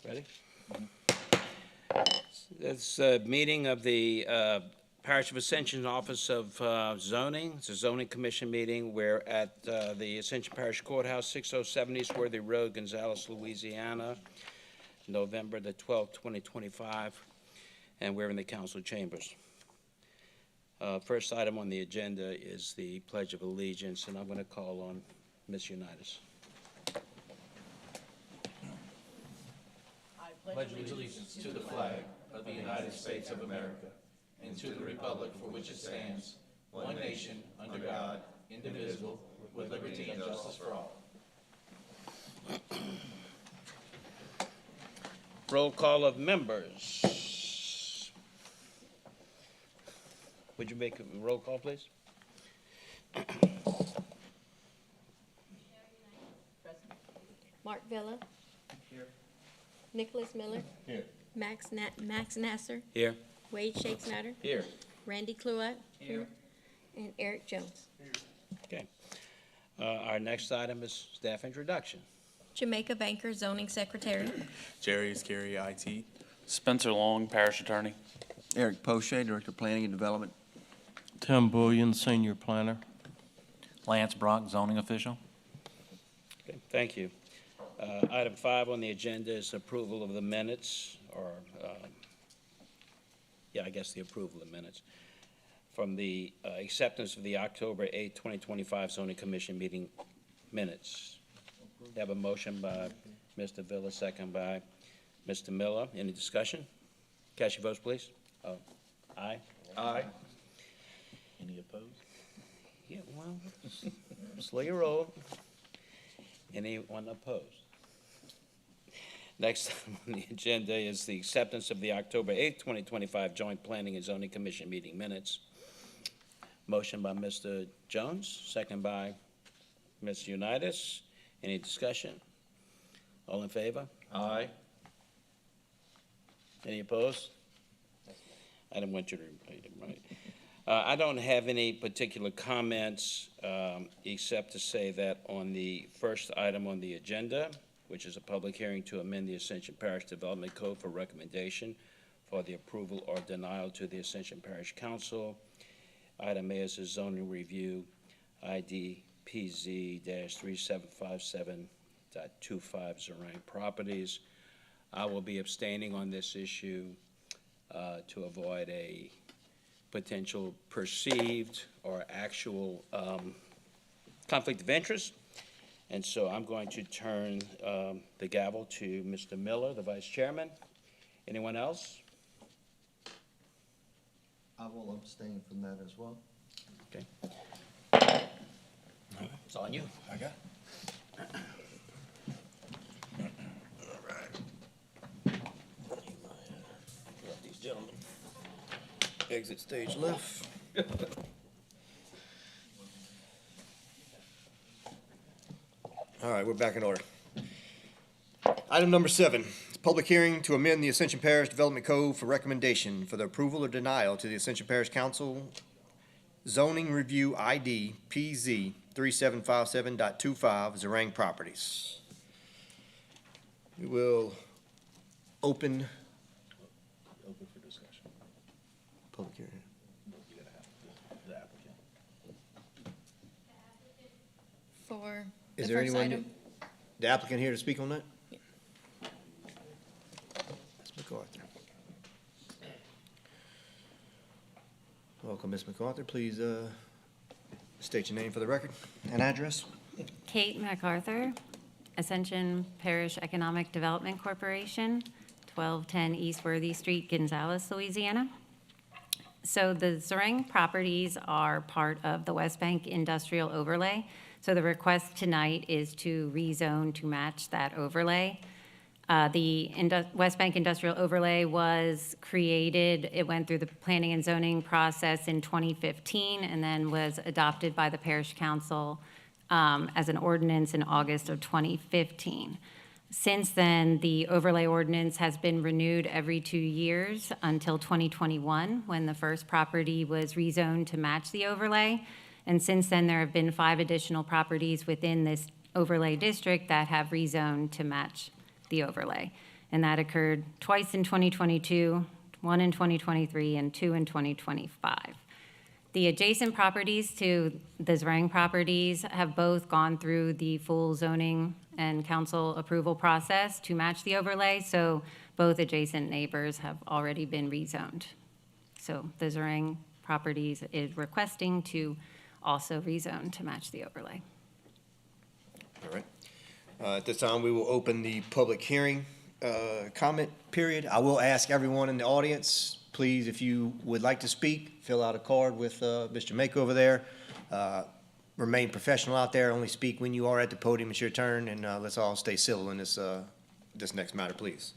Ready? It's a meeting of the Parish of Ascension Office of Zoning. It's a zoning commission meeting. We're at the Ascension Parish Courthouse, 607 East Worthy Road, Gonzales, Louisiana, November the 12th, 2025, and we're in the council chambers. First item on the agenda is the Pledge of Allegiance, and I'm going to call on Ms. Unitas. Pledge allegiance to the flag of the United States of America and to the republic for which it stands, one nation, under God, indivisible, with liberty and justice for all. Roll call of members. Would you make a roll call, please? Mark Villa. Here. Nicholas Miller. Here. Max Nasser. Here. Wade Shake Snyder. Here. Randy Cluett. Here. And Eric Jones. Okay. Our next item is staff introduction. Jamaica Banker, Zoning Secretary. Jerry Iscari, IT. Spencer Long, Parish Attorney. Eric Poche, Director of Planning and Development. Tim Bullion, Senior Planner. Lance Brock, Zoning Official. Okay, thank you. Item 5 on the agenda is approval of the minutes, or, I guess the approval of the minutes, from the acceptance of the October 8, 2025 Zoning Commission meeting minutes. We have a motion by Mr. Villa, second by Mr. Miller. Any discussion? Cast your votes, please. Aye? Aye. Any opposed? Yeah, well, slow your roll. Anyone opposed? Next on the agenda is the acceptance of the October 8th, 2025 Joint Planning and Zoning Commission meeting minutes. Motion by Mr. Jones, second by Ms. Unitas. Any discussion? All in favor? Aye. Any opposed? I didn't want you to repeat it, right? I don't have any particular comments, except to say that on the first item on the agenda, which is a public hearing to amend the Ascension Parish Development Code for recommendation for the approval or denial to the Ascension Parish Council. Item A is a zoning review, ID PZ-3757.25 Zerang Properties. I will be abstaining on this issue to avoid a potential perceived or actual conflict of interest. And so I'm going to turn the gavel to Mr. Miller, the Vice Chairman. Anyone else? I will abstain from that as well. Okay. It's on you. I got Let these gentlemen exit stage left. All right, we're back in order. Item number 7, public hearing to amend the Ascension Parish Development Code for recommendation for the approval or denial to the Ascension Parish Council zoning review ID PZ 3757.25 Zerang Properties. We will open for discussion. public hearing. You gotta have the applicant. For Is the there first anyone, item. the applicant here to speak on that? Ms. MacArthur. Welcome, Ms. MacArthur. Please state your name for the record and address. Kate MacArthur, Ascension Parish Economic Development Corporation, 1210 East Worthy Street, Gonzales, Louisiana. So the Zerang properties are part of the West Bank Industrial Overlay. So the request tonight is to rezone to match that overlay. The West Bank Industrial Overlay was created, it went through the planning and zoning process in 2015 and then was adopted by the Parish Council as an ordinance in August of 2015. Since then, the overlay ordinance has been renewed every 2 years until 2021, when the first property was rezoned to match the overlay. And since then, there have been 5 additional properties within this overlay district that have rezoned to match the overlay. and that occurred twice in 2022, one in 2023, and two in 2025. The adjacent properties to the Zerang properties have both gone through the full zoning and council approval process to match the overlay, so both adjacent neighbors have already been rezoned. So the Zerang properties is requesting to also rezone to match the overlay. All right. At this time, we will open the public hearing comment period. I will ask everyone in the audience, please, if you would like to speak, fill out a card with Mr. Mako over there. Remain professional out there, only speak when you are at the podium, it's your turn, and let's all stay civil in this next matter, please.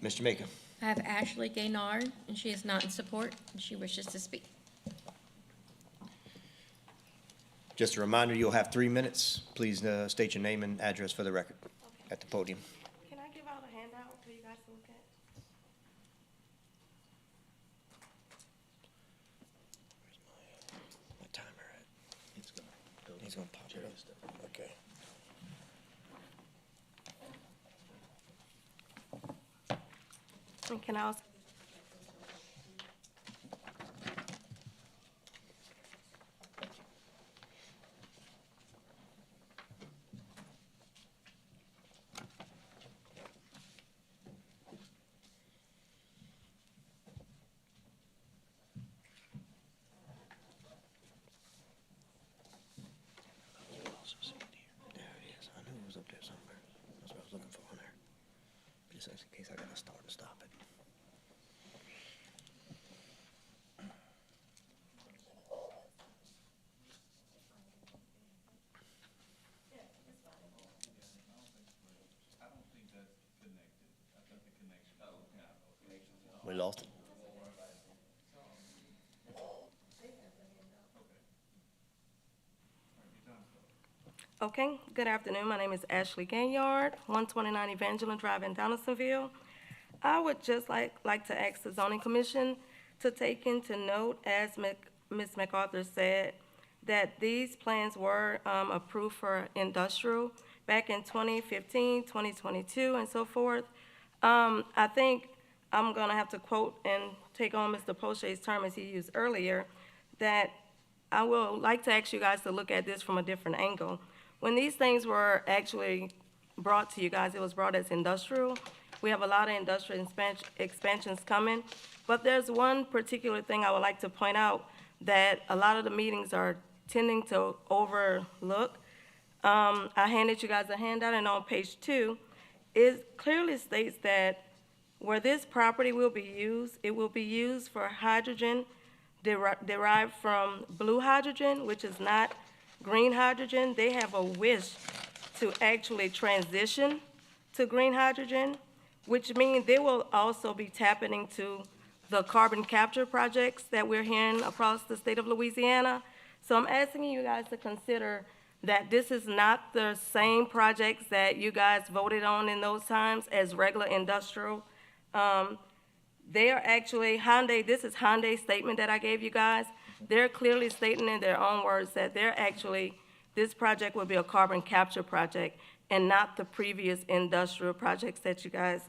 Mr. Mako. I have Ashley Gaynard, and she is not in support, and she wishes to speak. Just a reminder, you'll have 3 minutes. Please state your name and address for the record at the podium. Can I give out a handout for you guys to look at? Where's my timer at? It's gonna go. He's gonna pop it up. Okay. And can I also? There it is. I knew it was up there somewhere. That's what I was looking for on there. Just in case I gotta start and stop it. We lost it. Okay, good afternoon. My name is Ashley Gaynard, 129 Evangeline Drive in Donaldsonville. I would just like to ask the zoning commission to take into note, as Ms. MacArthur said, that these plans were approved for industrial back in 2015, 2022, and so forth. I think I'm gonna have to quote and take on Mr. Poche's term as he used earlier, that I will like to ask you guys to look at this from a different angle. When these things were actually brought to you guys, it was brought as industrial. We have a lot of industrial expansions coming, but there's one particular thing I would like to point out that a lot of the meetings are tending to overlook. I handed you guys a handout, and on page 2, it clearly states that where this property will be used, it will be used for hydrogen derived from blue hydrogen, which is not green hydrogen. They have a wish to actually transition to green hydrogen, which means they will also be tapping into the carbon capture projects that we're hearing across the state of Louisiana. So I'm asking you guys to consider that this is not the same projects that you guys voted on in those times as regular industrial. They are actually, Hyundai, this is Hyundai's statement that I gave you guys. They're clearly stating in their own words that they're actually, this project will be a carbon capture project and not the previous industrial projects that you guys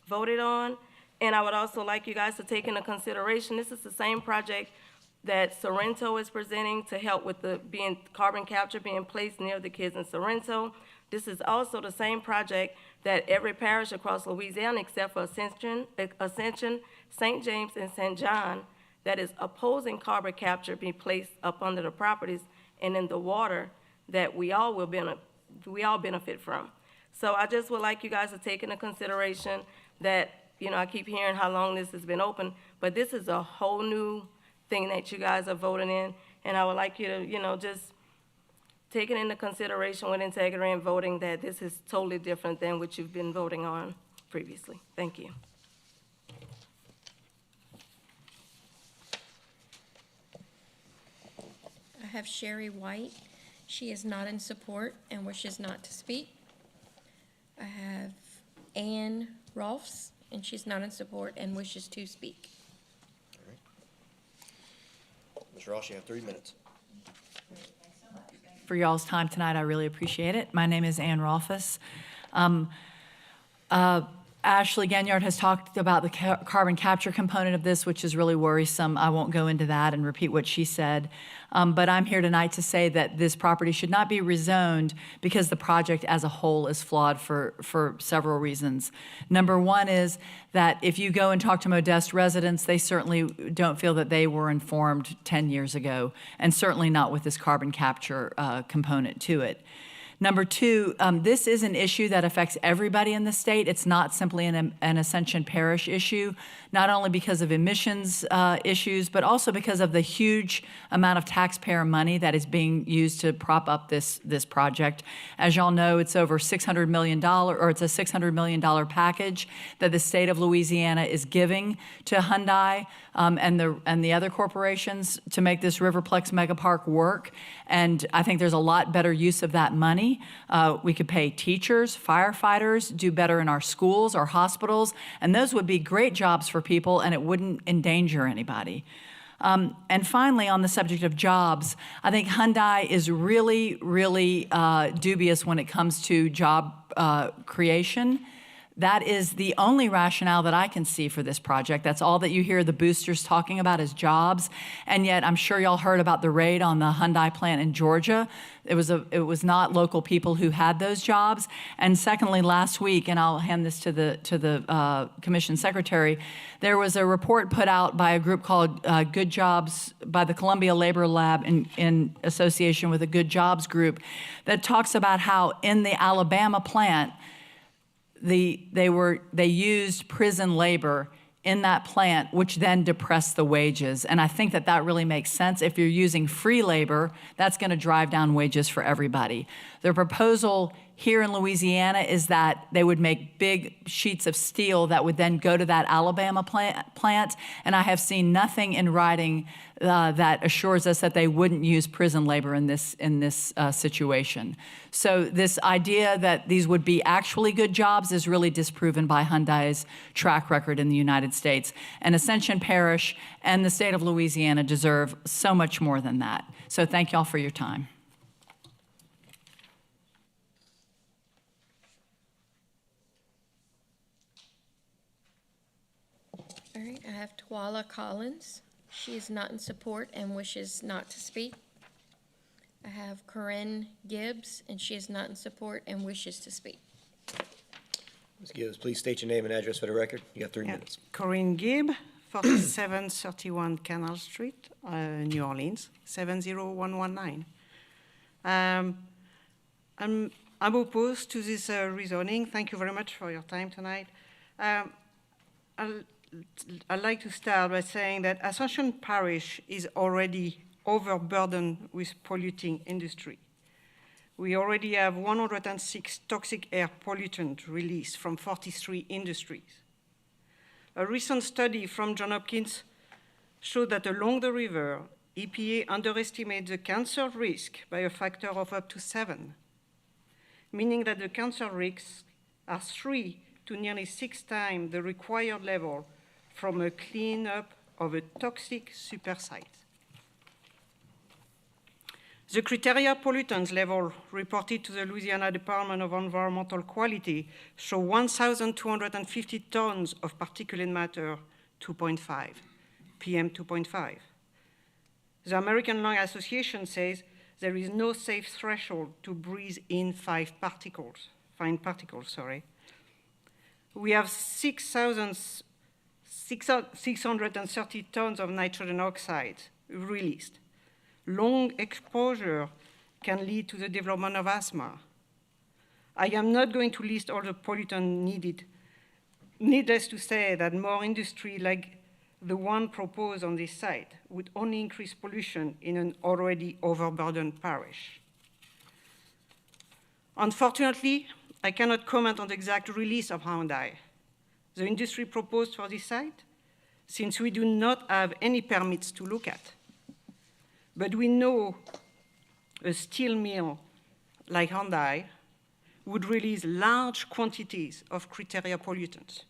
voted on. And I would also like you guys to take into consideration, this is the same project that Sorrento is presenting to help with the carbon capture being placed near the kids in Sorrento. This is also the same project that every parish across Louisiana, except for Ascension, St. James, and St. John, that is opposing carbon capture being placed up under the properties and in the water that we all benefit from. So I just would like you guys to take into consideration that, you know, I keep hearing how long this has been open, but this is a whole new thing that you guys are voting in, and I would like you to, you know, just take it into consideration with integrity and voting that this is totally different than what you've been voting on previously. Thank you. I have Sherry White. She is not in support and wishes not to speak. I have Ann Rolfs, and she's not in support and wishes to speak. Ms. Ross, you have 3 minutes. For y'all's time tonight. I really appreciate it. My name is Ann Rolfus. Ashley Ganyard has talked about the carbon capture component of this, which is really worrisome. I won't go into that and repeat what she said. But I'm here tonight to say that this property should not be rezoned because the project as a whole is flawed for several reasons. Number one is that if you go and talk to Modeste residents, they certainly don't feel that they were informed 10 years ago, and certainly not with this carbon capture component to it. Number two, this is an issue that affects everybody in the state. It's not simply an Ascension Parish issue, not only because of emissions issues, but also because of the huge amount of taxpayer money that is being used to prop up this project. As y'all know, it's over $600 million, or it's a $600 million package that the state of Louisiana is giving to Hyundai and the other corporations to make this Riverplex Megapark work. And I think there's a lot better use of that money. We could pay teachers, firefighters, do better in our schools, our hospitals, and those would be great jobs for people, and it wouldn't endanger anybody. And finally, on the subject of jobs, I think Hyundai is really, really dubious when it comes to job creation. That is the only rationale that I can see for this project. That's all that you hear the boosters talking about is jobs. And yet, I'm sure y'all heard about the raid on the Hyundai plant in Georgia. It was not local people who had those jobs. And secondly, last week, and I'll hand this to the commission secretary, there was a report put out by a group called Good Jobs, by the Columbia Labor Lab in association with the Good Jobs Group, that talks about how in the Alabama plant, they used prison labor in that plant, which then depressed the wages. And I think that really makes sense. If you're using free labor, that's going to drive down wages for everybody. The proposal here in Louisiana is that they would make big sheets of steel that would then go to that Alabama plant. And I have seen nothing in writing that assures us that they wouldn't use prison labor in this situation. So this idea that these would be actually good jobs is really disproven by Hyundai's track record in the United States. And Ascension Parish and the state of Louisiana deserve so much more than that. So thank y'all for your time. All right, I have Twala Collins. She is not in support and wishes not to speak. I have Corinne Gibbs, and she is not in support and wishes to speak. Ms. Gibbs, please state your name and address for the record. You got 3 minutes. Corinne Gibb, 4731 Canal Street, New Orleans, 70119. I'm opposed to this rezoning. Thank you very much for your time tonight. I'd like to start by saying that Ascension Parish is already overburdened with polluting industry. We already have 106 toxic air pollutants released from 43 industries. A recent study from Johns Hopkins showed that along the river, EPA underestimates the cancer risk by a factor of up to 7, meaning that the cancer risks are 3 to nearly 6 times the required level from a cleanup of a toxic super site. The criteria pollutants level reported to the Louisiana Department of Environmental Quality show 1,250 tons of particulate matter 2.5, PM 2.5. The American Lung Association says there is no safe threshold to breathe in fine particles. We have 630 tons of nitrogen oxide released. Long exposure can lead to the development of asthma. I am not going to list all the pollutants needed. Needless to say that more industry like the one proposed on this site would only increase pollution in an already overburdened parish. Unfortunately, I cannot comment on the exact release of Hyundai, the industry proposed for this site, since we do not have any permits to look at. But we know a steel mill like Hyundai would release large quantities of criteria pollutants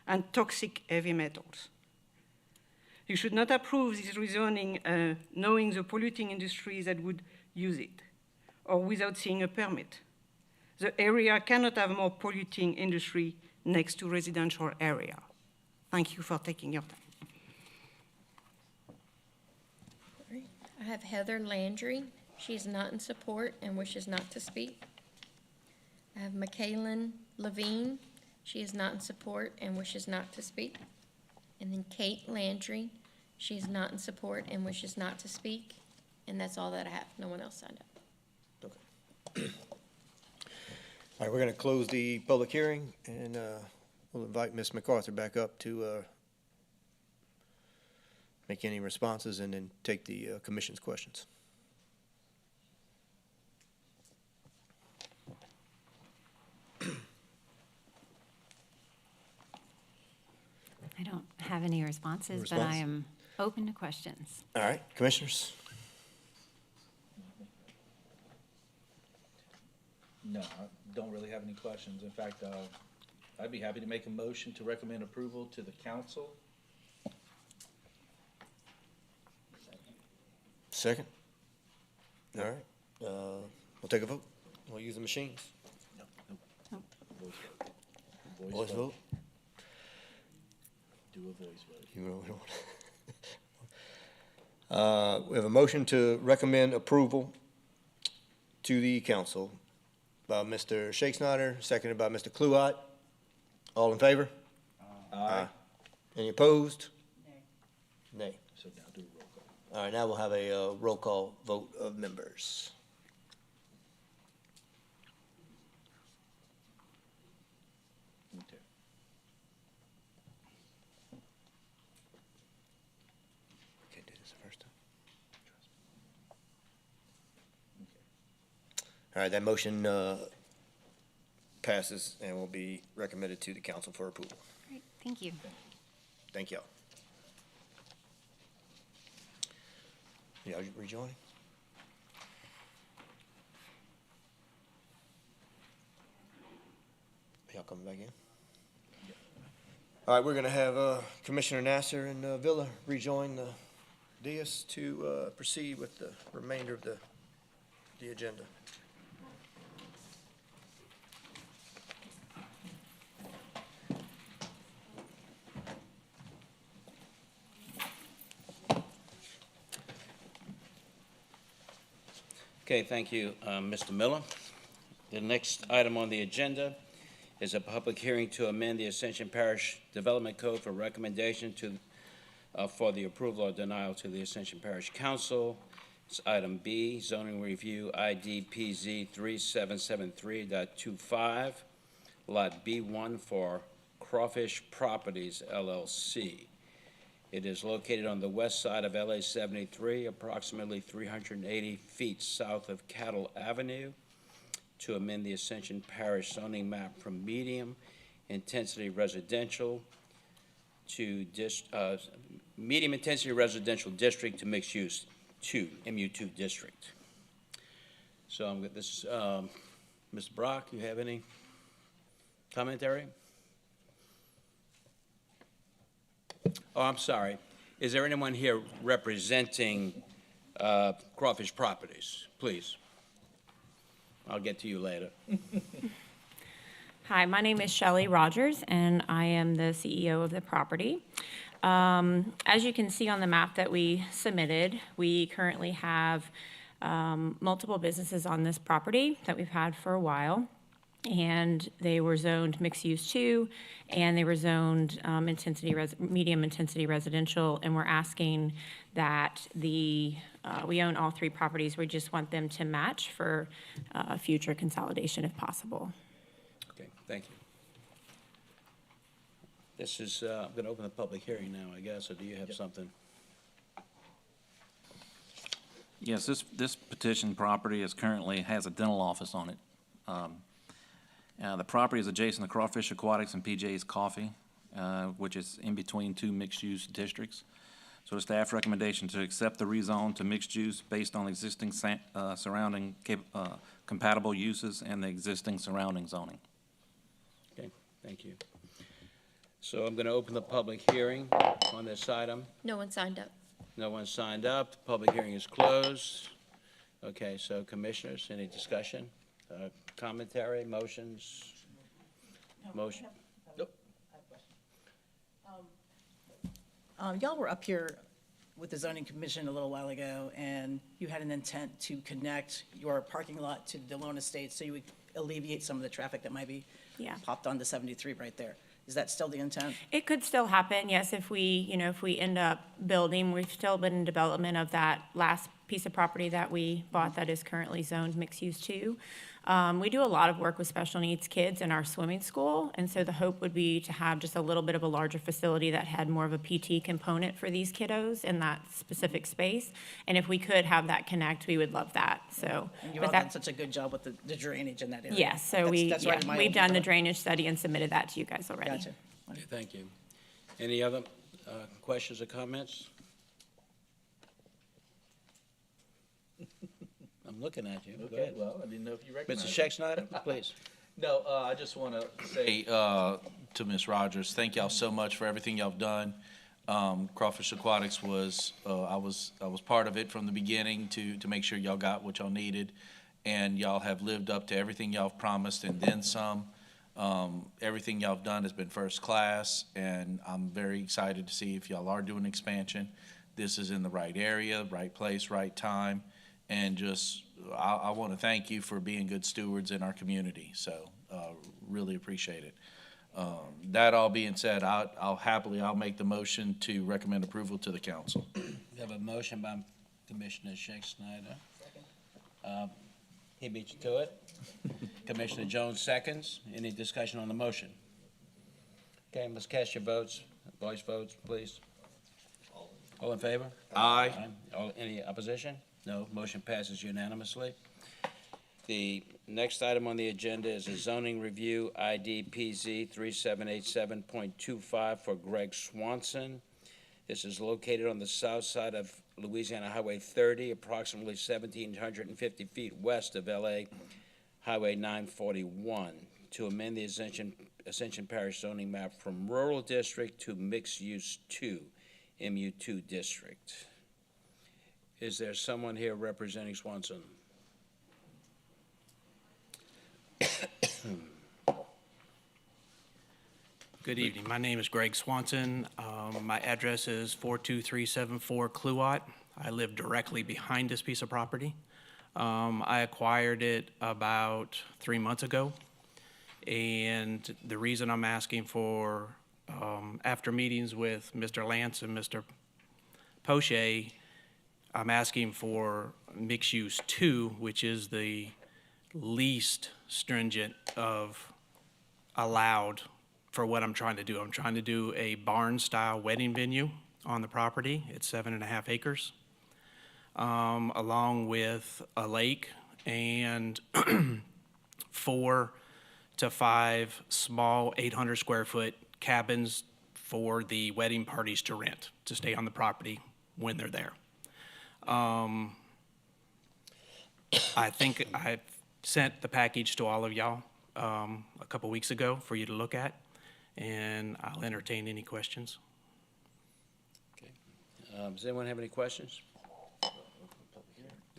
and toxic heavy metals. You should not approve this rezoning knowing the polluting industries that would use it, or without seeing a permit. The area cannot have more polluting industry next to residential area. Thank you for taking your time. I have Heather Landry. She is not in support and wishes not to speak. I have Michaelin Levine. She is not in support and wishes not to speak. And then Kate Landry. She is not in support and wishes not to speak. And that's all that I have. No one else signed up. Okay. All right, we're going to close the public hearing, and we'll invite Ms. MacArthur back up to make any responses and then take the commission's questions. I don't have any responses, but Response? I am open to questions. All right, commissioners? No, I don't really have any questions. In fact, I'd be happy to make a motion to recommend approval to the council. Second? All right, we'll take a vote. We'll use the machines. Voice vote? Do a voice vote. You know, we have a motion to recommend approval to the council by Mr. Shakespeare, seconded by Mr. Kluat. All in favor? Aye. Any opposed? Nay. So now do a roll call. All right, now we'll have a roll call vote of members. Okay. Okay, did this the first time. All right, that motion passes and will be recommended to the council for approval. Great, thank you. Thank y'all. Y'all rejoining? Y'all coming back in? All right, we're gonna have Commissioner Nasser and Villa rejoin the dais to proceed with the remainder of the agenda. Okay, thank you, Mr. Miller. The next item on the agenda is a public hearing to amend the Ascension Parish Development Code for recommendation for the approval or denial to the Ascension Parish Council. It's item B, zoning review IDPZ 3773.25, lot B1 for Crawfish Properties LLC. It is located on the west side of LA 73, approximately 380 feet south of Cattle Avenue, to amend the Ascension Parish zoning map from medium intensity residential to medium intensity residential district to mixed use 2, MU2 district. So I'm with this, Mr. Brock, you have any commentary? Oh, I'm sorry. Is there anyone here representing Crawfish Properties? Please. I'll get to you later. Hi, my name is Shelley Rogers, and I am the CEO of the property. As you can see on the map that we submitted, we currently have multiple businesses on this property that we've had for a while. And they were zoned mixed use 2, and they were zoned medium intensity residential. And we're asking that we own all 3 properties. We just want them to match for future consolidation if possible. Okay, thank you. This is, I'm going to open the public hearing now, I guess, or do you have something? Yes, this petition property currently has a dental office on it. The property is adjacent to Crawfish Aquatics and PJ's Coffee, which is in between 2 mixed-use districts. So the staff recommendation to accept the rezone to mixed use based on existing surrounding compatible uses and the existing surrounding zoning. Okay, thank you. So I'm going to open the public hearing on this item. No one signed up. No one signed up. The public hearing is closed. Okay, so commissioners, any discussion? Commentary, motions? Motion? Nope. Y'all were up here with the zoning commission a little while ago, and you had an intent to connect your parking lot to Delone Estates so you would alleviate some of the traffic that might be Yeah. popped onto 73 right there. Is that still the intent? It could still happen, yes, if we end up building. We've still been in development of that last piece of property that we bought that is currently zoned mixed-use too. We do a lot of work with special needs kids in our swimming school, and so the hope would be to have just a little bit of a larger facility that had more of a PT component for these kiddos in that specific space. And if we could have that connect, we would love that, so. And you've but all that- done such a good job with the drainage in that area. Yes, so That's right in my we've old done the neighborhood. drainage study and submitted that to you guys already. Gotcha. Okay, thank you. Any other questions or comments? I'm looking at you. Go Okay, ahead. well, I didn't know if you recognized Mr. it. Scheck-Snyder, please. No, I just want to say to Ms. Rogers, thank y'all so much for everything y'all have done. Crawfish Aquatics was, I was part of it from the beginning to make sure y'all got what y'all needed. And y'all have lived up to everything y'all have promised and then some. Everything y'all have done has been first class, and I'm very excited to see if y'all are doing expansion. This is in the right area, right place, right time. And just, I want to thank you for being good stewards in our community. So, really appreciate it. That all being said, I'll make the motion to recommend approval to the council. We have a motion by Commissioner Scheck-Snyder. He beat you to it. Commissioner Jones seconds. Any discussion on the motion? Okay, let's cast your votes, voice votes, please. All in favor? Aye. Any opposition? No, motion passes unanimously. The next item on the agenda is a zoning review, ID PZ 3787.25 for Greg Swanson. This is located on the south side of Louisiana Highway 30, approximately 1,750 feet west of LA Highway 941, to amend the Ascension Parish zoning map from rural district to mixed-use 2, MU2 district. Is there someone here representing Swanson? Good evening. My name is Greg Swanson. My address is 42374 Cluot. I live directly behind this piece of property. I acquired it about 3 months ago. And the reason I'm asking for, after meetings with Mr. Lance and Mr. Poche, I'm asking for mixed use 2, which is the least stringent of allowed for what I'm trying to do. I'm trying to do a barn-style wedding venue on the property. It's 7.5 acres, along with a lake and 4 to 5 small 800 square foot cabins for the wedding parties to rent, to stay on the property when they're there. I think I sent the package to all of y'all a couple weeks ago for you to look at, and I'll entertain any questions. Does anyone have any questions? Oh,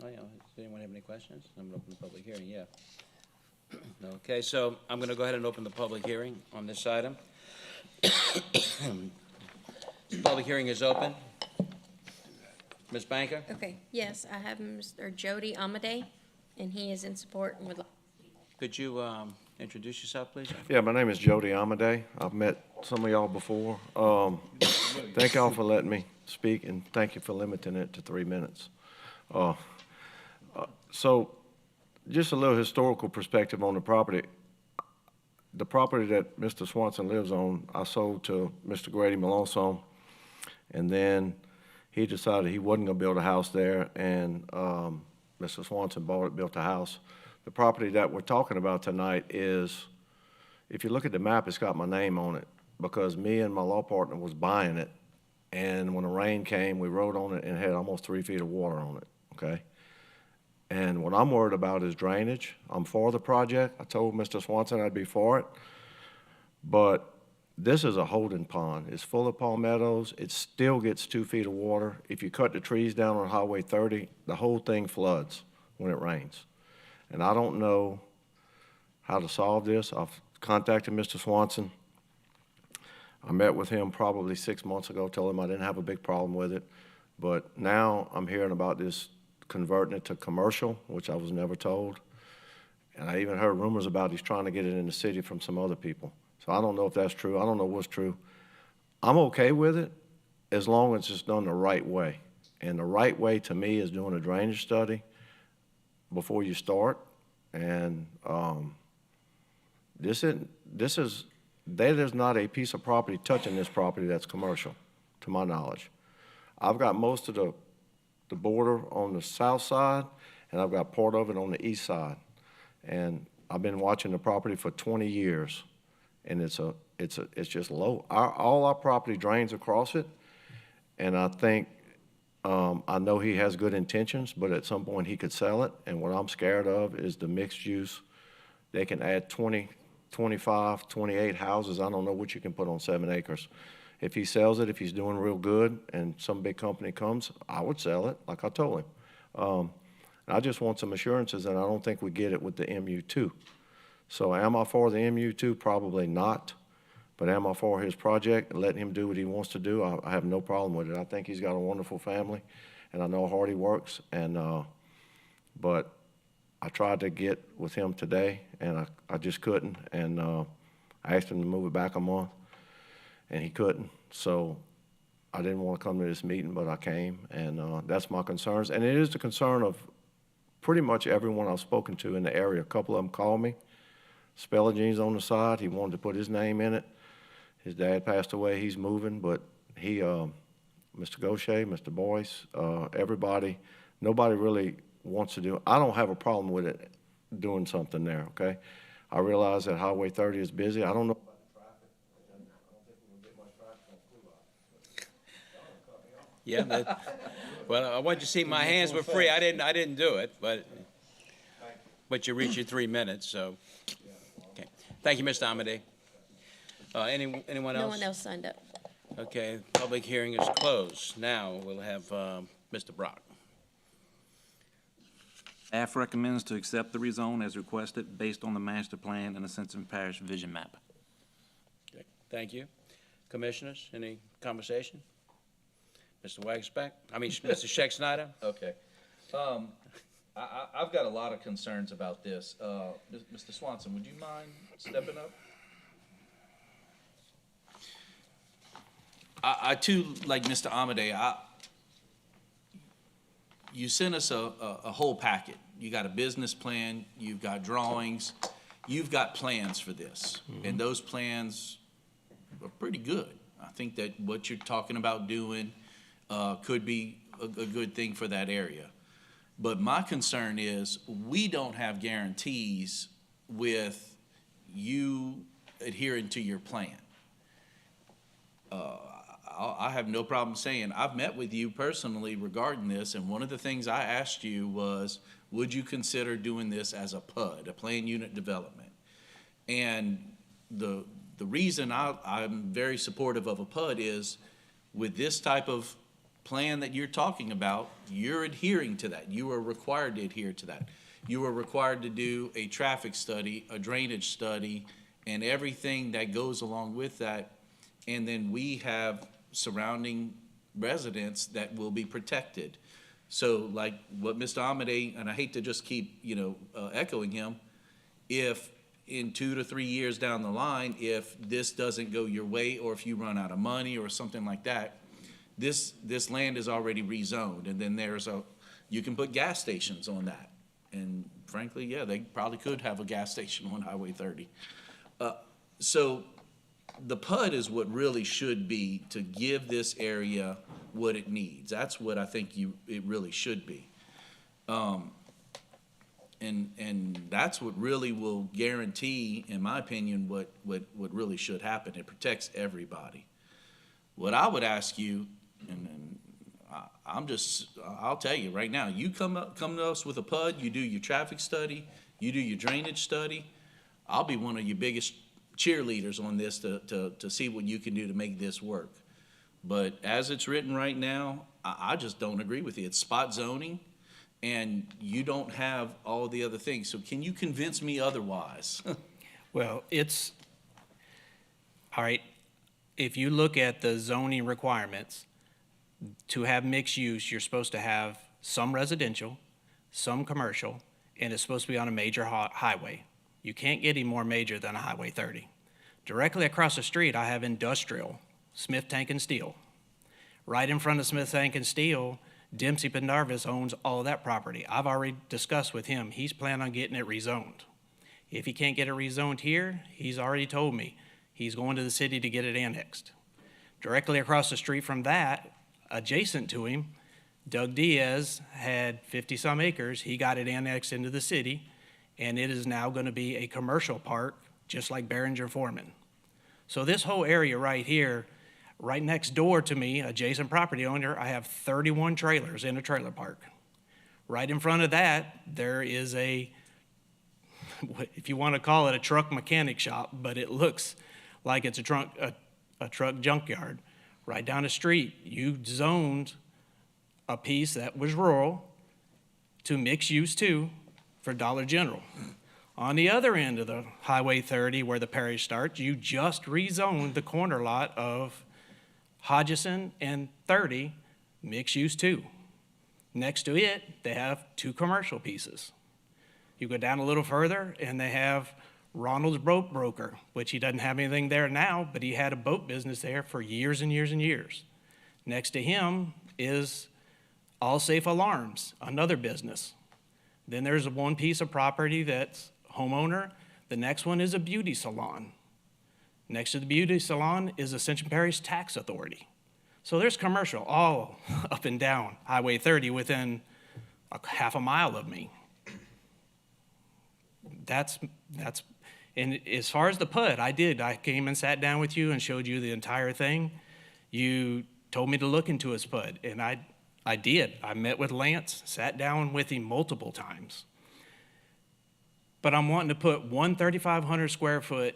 yeah, does anyone have any questions? I'm gonna open the public hearing, yeah. Okay, so I'm gonna go ahead and open the public hearing on this item. Public hearing is open. Ms. Banker? Okay, yes, I have Mr. Jody Amadei, and he is in support and would like. Could you introduce yourself, please? Yeah, my name is Jody Amadei. I've met some of y'all before. Thank y'all for letting me speak, and thank you for limiting it to 3 minutes. So, just a little historical perspective on the property. The property that Mr. Swanson lives on, I sold to Mr. Grady Malonson, and then he decided he wasn't gonna build a house there, and Mr. Swanson bought it, built a house. The property that we're talking about tonight is, if you look at the map, it's got my name on it, because me and my law partner was buying it, and when the rain came, we rode on it and it had almost 3 feet of water on it, okay? And what I'm worried about is drainage. I'm for the project. I told Mr. Swanson I'd be for it, but this is a holding pond. It's full of palmettos. It still gets 2 feet of water. If you cut the trees down on Highway 30, the whole thing floods when it rains. And I don't know how to solve this. I've contacted Mr. Swanson. I met with him probably 6 months ago, told him I didn't have a big problem with it. But now I'm hearing about this converting it to commercial, which I was never told. And I even heard rumors about he's trying to get it in the city from some other people. So I don't know if that's true. I don't know what's true. I'm okay with it as long as it's done the right way. And the right way to me is doing a drainage study before you start. And there's not a piece of property touching this property that's commercial, to my knowledge. I've got most of the border on the south side, and I've got part of it on the east side. And I've been watching the property for 20 years, and it's just low. All our property drains across it, and I think, I know he has good intentions, but at some point he could sell it, and what I'm scared of is the mixed use. They can add 20, 25, 28 houses. I don't know what you can put on 7 acres. If he sells it, if he's doing real good and some big company comes, I would sell it, like I told him. I just want some assurances, and I don't think we get it with the MU2. So am I for the MU2? Probably not. But am I for his project and letting him do what he wants to do? I have no problem with it. I think he's got a wonderful family, and I know how hard he works. But I tried to get with him today, and I just couldn't. And I asked him to move it back a month, and he couldn't. So I didn't want to come to this meeting, but I came, and that's my concerns. And it is the concern of pretty much everyone I've spoken to in the area. A couple of them called me. Spelligene's on the side. He wanted to put his name in it. His dad passed away. He's moving, but he, Mr. Gaucher, Mr. Boyce, everybody, nobody really wants to do. I don't have a problem with it doing something there, okay? I realize that Highway 30 is busy. I don't know about the traffic. I don't think we're going to get much traffic on Blue. Yeah, well, I wanted you to see my hands were free. I didn't do it, but you reached your 3 minutes, so. Okay. Thank you, Mr. Amade. Anyone else? No one else signed up. Okay, public hearing is closed. Now we'll have Mr. Brock. Staff recommends to accept the rezone as requested based on the master plan and Ascension Parish vision map. Okay, thank you. Commissioners, any conversation? Mr. Wagsback, Mr. Scheck-Snyder? Okay. I've got a lot of concerns about this. Mr. Swanson, would you mind stepping up? I too, like Mr. Amade, you sent us a whole packet. You got a business plan, you've got drawings, you've got plans for this. And those plans are pretty good. I think that what you're talking about doing could be a good thing for that area. But my concern is we don't have guarantees with you adhering to your plan. I have no problem saying, I've met with you personally regarding this, and one of the things I asked you was, would you consider doing this as a PUD, a planned unit development? And the reason I'm very supportive of a PUD is, with this type of plan that you're talking about, you're adhering to that. You are required to adhere to that. You are required to do a traffic study, a drainage study, and everything that goes along with that. And then we have surrounding residents that will be protected. So like what Mr. Amade, and I hate to just keep, echoing him, if in 2 to 3 years down the line, if this doesn't go your way, or if you run out of money or something like that, this land is already rezoned, and then you can put gas stations on that. And frankly, yeah, they probably could have a gas station on Highway 30. So the PUD is what really should be to give this area what it needs. That's what I think it really should be. And that's what really will guarantee, in my opinion, what really should happen. It protects everybody. What I would ask you, and I'll tell you right now, you come to us with a PUD, you do your traffic study, you do your drainage study, I'll be one of your biggest cheerleaders on this to see what you can do to make this work. But as it's written right now, I just don't agree with you. It's spot zoning, and you don't have all the other things. So can you convince me otherwise? Well, all right. if you look at the zoning requirements, to have mixed use, you're supposed to have some residential, some commercial, and it's supposed to be on a major highway. You can't get any more major than a Highway 30. Directly across the street, I have industrial, Smith Tank and Steel. Right in front of Smith Tank and Steel, Dempsey Pendarvis owns all that property. I've already discussed with him, he's planning on getting it rezoned. If he can't get it rezoned here, he's already told me he's going to the city to get it annexed. Directly across the street from that, adjacent to him, Doug Diaz had 50-some acres. He got it annexed into the city, and it is now going to be a commercial park, just like Behringer Foreman. So this whole area right here, right next door to me, adjacent property owner, I have 31 trailers in a trailer park. Right in front of that, there is a, if you want to call it a truck mechanic shop, but it looks like it's a truck junkyard. Right down the street, you zoned a piece that was rural to mixed use too for Dollar General. On the other end of the Highway 30 where the Parish starts, you just rezoned the corner lot of Hodgson and 30 mixed use too. Next to it, they have 2 commercial pieces. You go down a little further and they have Ronald's Boat Broker, which he doesn't have anything there now, but he had a boat business there for years and years and years. Next to him is All Safe Alarms, another business. Then there's one piece of property that's homeowner. The next one is a beauty salon. Next to the beauty salon is Ascension Parish Tax Authority. So there's commercial all up and down Highway 30 within a half a mile of me. And as far as the PUD, I came and sat down with you and showed you the entire thing. You told me to look into his PUD, and I did. I met with Lance, sat down with him multiple times. But I'm wanting to put one 3,500 square foot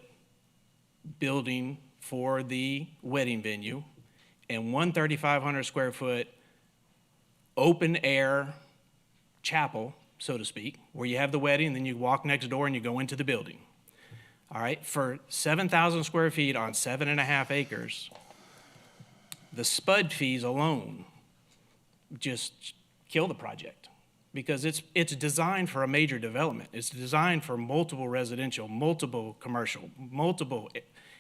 building for the wedding venue and one 3,500 square foot open air chapel, so to speak, where you have the wedding, and then you walk next door and you go into the building. All right, for 7,000 square feet on 7.5 acres, the SPUD fees alone just kill the project because it's designed for a major development. It's designed for multiple residential, multiple commercial,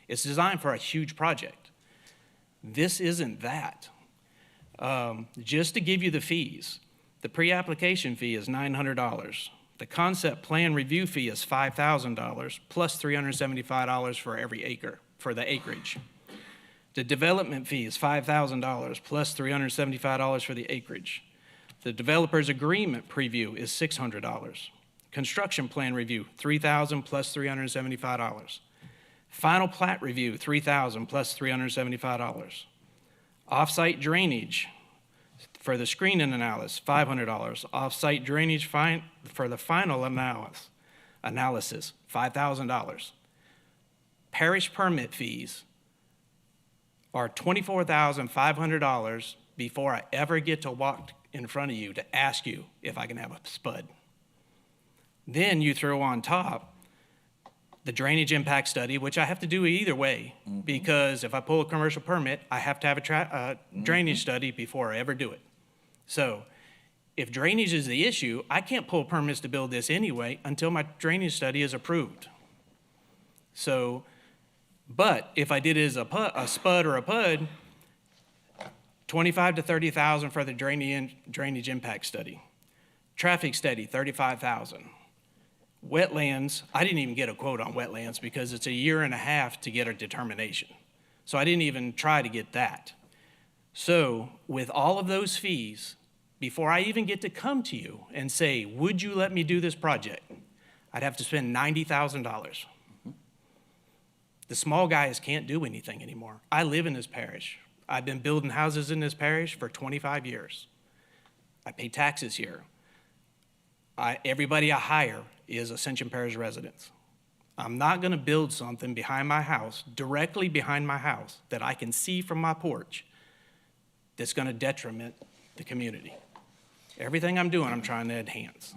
it's designed for a huge project. This isn't that. Just to give you the fees, the pre-application fee is $900. The concept plan review fee is $5,000 plus $375 for every acre, for the acreage. The development fee is $5,000 plus $375 for the acreage. The developer's agreement preview is $600. Construction plan review, $3,000 plus $375. Final plat review, $3,000 plus $375. Off-site drainage for the screening analysis, $500. Off-site drainage for the final analysis, $5,000. Parish permit fees are $24,500 before I ever get to walk in front of you to ask you if I can have a SPUD. Then you throw on top the drainage impact study, which I have to do either way, because if I pull a commercial permit, I have to have a drainage study before I ever do it. So if drainage is the issue, I can't pull permits to build this anyway until my drainage study is approved. So, but if I did it as a SPUD or a PUD, $25,000 to $30,000 for the drainage impact study. Traffic study, $35,000. Wetlands, I didn't even get a quote on wetlands because it's 1.5 years to get a determination. So I didn't even try to get that. So with all of those fees, before I even get to come to you and say, would you let me do this project? I'd have to spend $90,000. The small guys can't do anything anymore. I live in this parish. I've been building houses in this parish for 25 years. I pay taxes here. Everybody I hire is Ascension Parish residents. I'm not gonna build something behind my house, directly behind my house, that I can see from my porch that's gonna detriment the community. Everything I'm doing, I'm trying to enhance.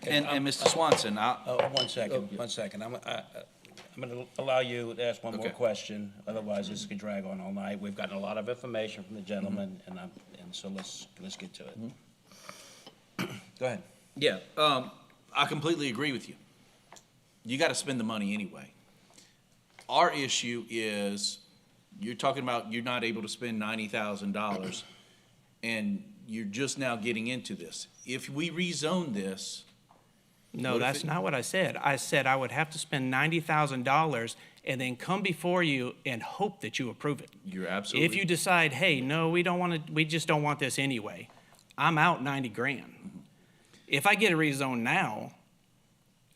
And Mr. Swanson, One second. I'm going to allow you to ask one more Okay. question, otherwise this could drag on all night. We've gotten a lot of information from the gentleman, and so let's get to it. Go ahead. Yeah, I completely agree with you. You got to spend the money anyway. Our issue is, you're talking about you're not able to spend $90,000, and you're just now getting into this. If we rezone this, No, What if that's it- not what I said. I said I would have to spend $90,000 and then come before you and hope that you approve it. you're absolutely. If you decide, hey, no, we just don't want this anyway, I'm out 90 grand. If I get a rezone now,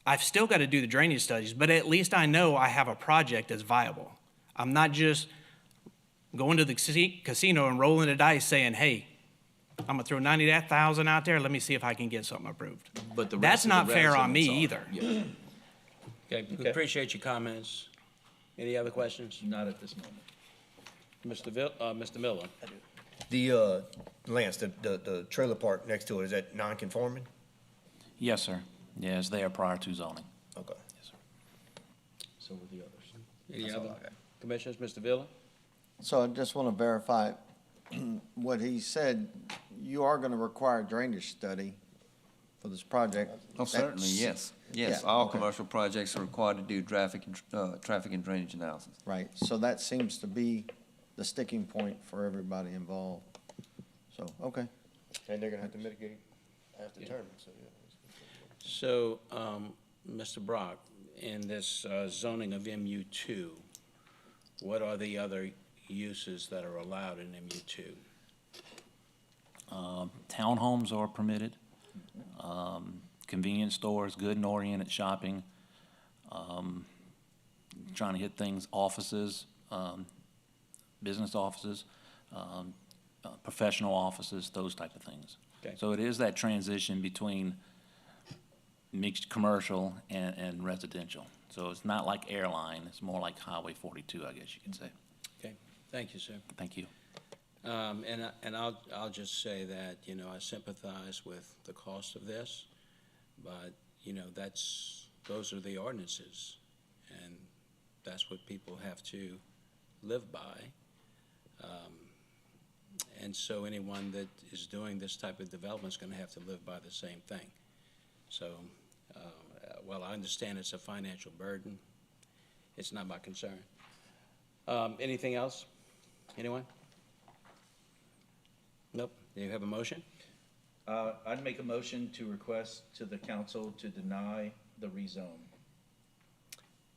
I've still got to do the drainage studies, but at least I know I have a project that's viable. I'm not just going to the casino and rolling the dice saying, hey, I'm gonna throw 90,000 out there, let me see if I can get something approved. But the That's rest of not the fair on me residents are. either. Yeah, Okay, we appreciate your comments. Any other questions? not at this moment. Mr. Miller? The, Lance, the trailer park next to it, is that non-conforming? Yes, sir. Yes, they are prior to zoning. Okay. So were the others. Any That's all other I got. commissioners? Mr. Villa? So I just want to verify what he said. You are going to require a drainage study for this project. Oh, certainly, yes. Yes, Yeah, all okay. commercial projects are required to do traffic and drainage analysis. Right, so that seems to be the sticking point for everybody involved. So, okay. And they're gonna have to mitigate as determined, so, yeah. So, Mr. Brock, in this zoning of MU2, what are the other uses that are allowed in MU2? Townhomes are permitted, convenience stores, good and oriented shopping, trying to hit things, offices, business offices, professional offices, those type of things. Okay. So it is that transition between mixed commercial and residential. So it's not like airline, it's more like Highway 42, I guess you could say. Okay, thank you, sir. Thank you. And I'll just say that, you know, I sympathize with the cost of this, but, you know, those are the ordinances, and that's what people have to live by. And so anyone that is doing this type of development is going to have to live by the same thing. So, while I understand it's a financial burden, it's not my concern. Anything else? Anyone? Nope. Do you have a motion? I'd make a motion to request to the council to deny the rezone.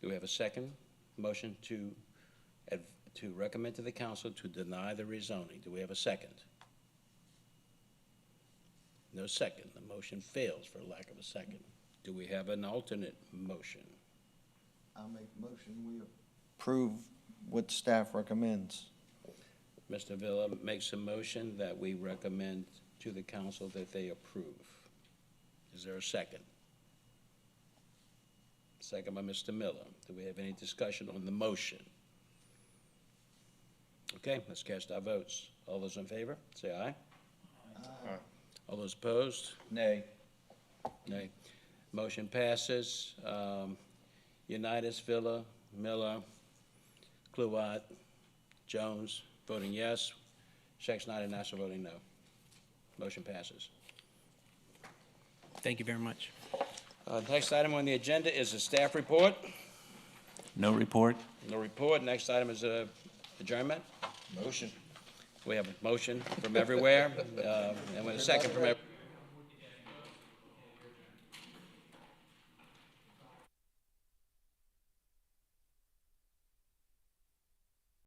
Do we have a second? Motion to recommend to the council to deny the rezoning. Do we have a second? No second. The motion fails for lack of a second. Do we have an alternate motion? I'll make a motion, we approve what staff recommends. Mr. Villa makes a motion that we recommend to the council that they approve. Is there a second? Second by Mr. Miller. Do we have any discussion on the motion? Okay, let's cast our votes. All those in favor, say aye. Aye. All those opposed? Nay. Nay. Motion passes. Unitas, Villa, Miller, Kluwat, Jones, voting yes. Scheck, Snyder, Nasser voting no. Motion passes. Thank you very much. Next item on the agenda is a staff report. No report? No report. Next item is adjournment. Motion. We have a motion from everywhere, and with a second from everywhere.